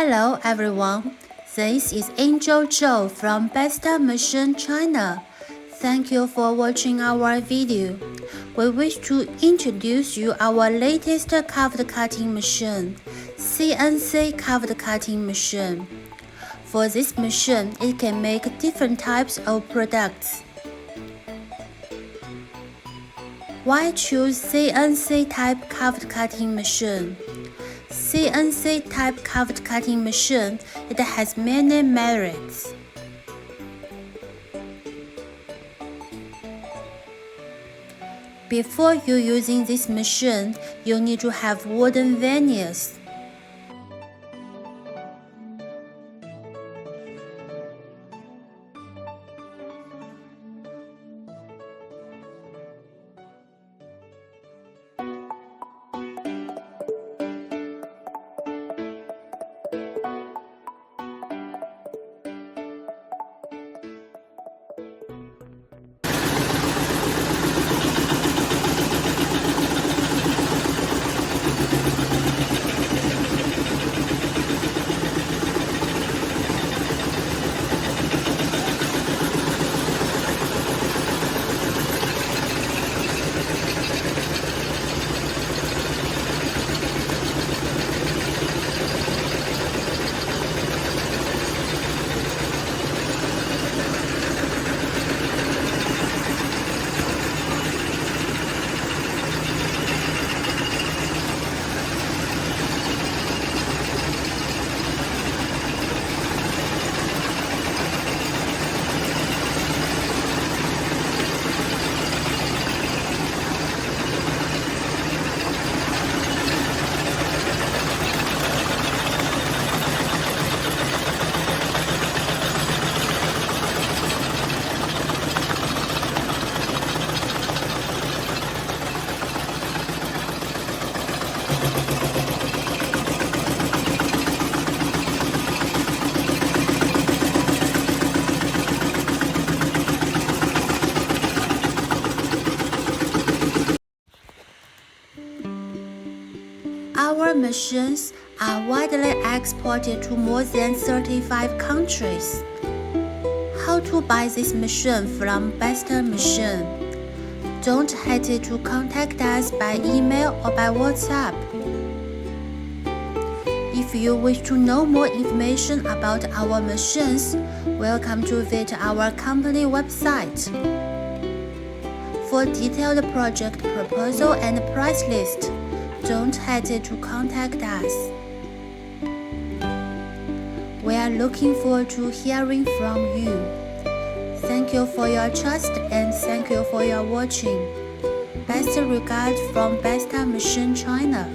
Hello everyone, this is Angel Zhou from Besta Machine China. Thank you for watching our video. We wish to introduce you our latest curved cutting machine, CNC curved cutting machine. For this machine, it can make different types of products. Why choose CNC type curved cutting machine? CNC type curved cutting machine, it has many merits. Before you using this machine, you need to have wooden veneers. Our machines are widely exported to more than 35 countries. How to buy this machine from Besta Machine? Don't hesitate to contact us by email or by WhatsApp. If you wish to know more information about our machines, welcome to visit our company website. For detailed project proposal and price list, don't hesitate to contact us. We are looking forward to hearing from you. Thank you for your trust and thank you for your watching. Best regards from Besta Machine China.